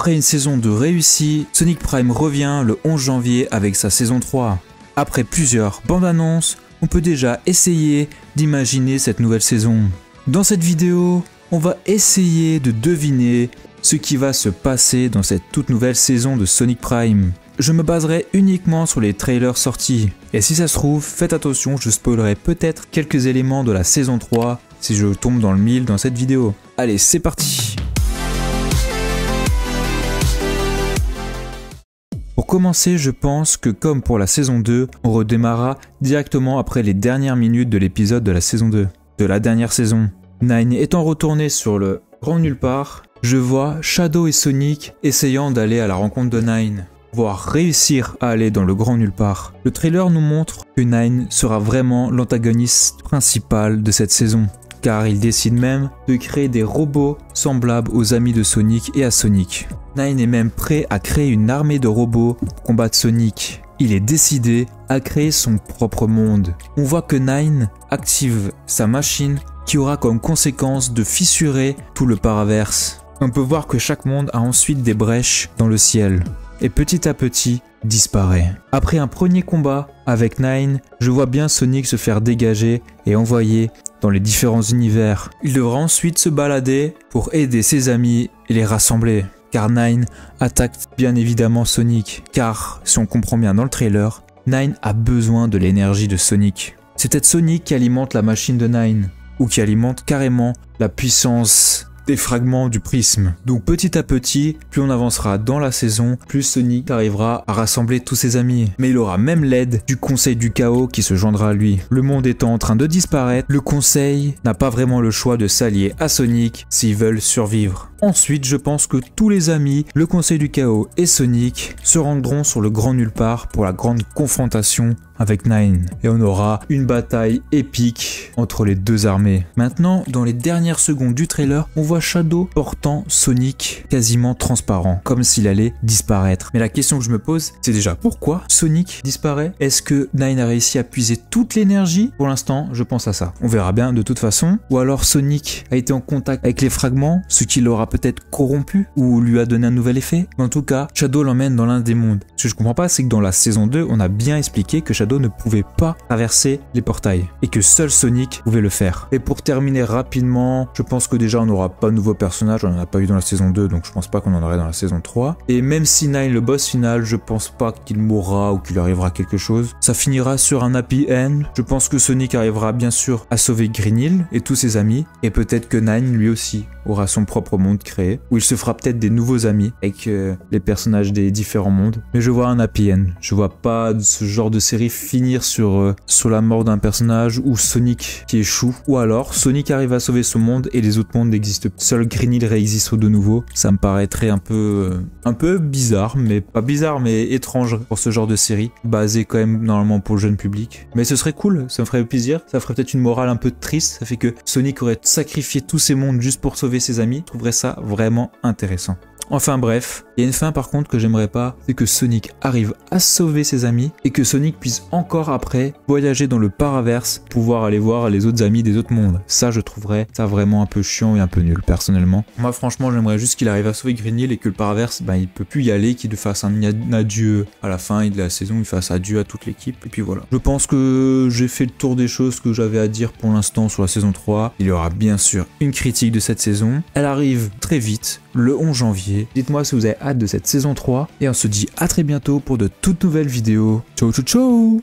Après une saison 2 réussie, Sonic Prime revient le 11 janvier avec sa saison 3. Après plusieurs bandes annonces, on peut déjà essayer d'imaginer cette nouvelle saison. Dans cette vidéo, on va essayer de deviner ce qui va se passer dans cette toute nouvelle saison de Sonic Prime. Je me baserai uniquement sur les trailers sortis. Et si ça se trouve, faites attention, je spoilerai peut-être quelques éléments de la saison 3 si je tombe dans le mille dans cette vidéo. Allez, c'est parti! Pour commencer, je pense que comme pour la saison 2, on redémarrera directement après les dernières minutes de l'épisode de la saison 2, de la dernière saison. Nine étant retourné sur le grand nulle part, je vois Shadow et Sonic essayant d'aller à la rencontre de Nine, voire réussir à aller dans le grand nulle part. Le trailer nous montre que Nine sera vraiment l'antagoniste principal de cette saison, car il décide même de créer des robots semblables aux amis de Sonic et à Sonic. Nine est même prêt à créer une armée de robots pour combattre Sonic. Il est décidé à créer son propre monde. On voit que Nine active sa machine qui aura comme conséquence de fissurer tout le paraverse. On peut voir que chaque monde a ensuite des brèches dans le ciel et petit à petit disparaît. Après un premier combat avec Nine, je vois bien Sonic se faire dégager et envoyer dans les différents univers. Il devra ensuite se balader pour aider ses amis et les rassembler. Car Nine attaque bien évidemment Sonic. Car, si on comprend bien dans le trailer, Nine a besoin de l'énergie de Sonic. C'est peut-être Sonic qui alimente la machine de Nine, ou qui alimente carrément la puissance des fragments du prisme. Donc petit à petit, plus on avancera dans la saison, plus Sonic arrivera à rassembler tous ses amis. Mais il aura même l'aide du Conseil du Chaos qui se joindra à lui. Le monde étant en train de disparaître, le Conseil n'a pas vraiment le choix de s'allier à Sonic s'ils veulent survivre. Ensuite, je pense que tous les amis, le Conseil du Chaos et Sonic se rendront sur le grand nulle part pour la grande confrontation avec Nine. Et on aura une bataille épique entre les deux armées. Maintenant, dans les dernières secondes du trailer, on voit Shadow portant Sonic quasiment transparent, comme s'il allait disparaître. Mais la question que je me pose, c'est déjà pourquoi Sonic disparaît? Est-ce que Nine a réussi à puiser toute l'énergie? Pour l'instant, je pense à ça. On verra bien de toute façon. Ou alors Sonic a été en contact avec les fragments, ce qui l'aura peut-être corrompu ou lui a donné un nouvel effet. Mais en tout cas, Shadow l'emmène dans l'un des mondes. Ce que je comprends pas, c'est que dans la saison 2, on a bien expliqué que Shadow ne pouvait pas traverser les portails et que seul Sonic pouvait le faire. Et pour terminer rapidement, je pense que déjà on n'aura pas de nouveaux personnages, on n'en a pas eu dans la saison 2, donc je pense pas qu'on en aurait dans la saison 3. Et même si Nine, le boss final, je pense pas qu'il mourra ou qu'il arrivera quelque chose. Ça finira sur un happy end. Je pense que Sonic arrivera bien sûr à sauver Green Hill et tous ses amis, et peut-être que Nine lui aussi aura son propre monde créé, où il se fera peut-être des nouveaux amis avec les personnages des différents mondes. Mais je vois un happy end. Je vois pas ce genre de série finir sur la mort d'un personnage ou Sonic qui échoue, ou alors Sonic arrive à sauver son monde et les autres mondes n'existent plus. Seul Green Hill réexiste de nouveau. Ça me paraîtrait un peu bizarre, mais pas bizarre, mais étrange pour ce genre de série, basé quand même normalement pour le jeune public. Mais ce serait cool, ça me ferait plaisir. Ça ferait peut-être une morale un peu triste. Ça fait que Sonic aurait sacrifié tous ses mondes juste pour sauver ses amis. Je trouverais ça vraiment intéressant. Enfin bref, il y a une fin par contre que j'aimerais pas, c'est que Sonic arrive à sauver ses amis et que Sonic puisse encore après voyager dans le paraverse, pouvoir aller voir les autres amis des autres mondes. Ça, je trouverais ça vraiment un peu chiant et un peu nul personnellement. Moi franchement, j'aimerais juste qu'il arrive à sauver Green Hill et que le paraverse, il peut plus y aller, qu'il fasse un adieu à la fin de la saison, il fasse adieu à toute l'équipe et puis voilà. Je pense que j'ai fait le tour des choses que j'avais à dire pour l'instant sur la saison 3. Il y aura bien sûr une critique de cette saison. Elle arrive très vite, le 11 janvier. Dites-moi si vous avez hâte de cette saison 3 et on se dit à très bientôt pour de toutes nouvelles vidéos. Ciao ciao ciao.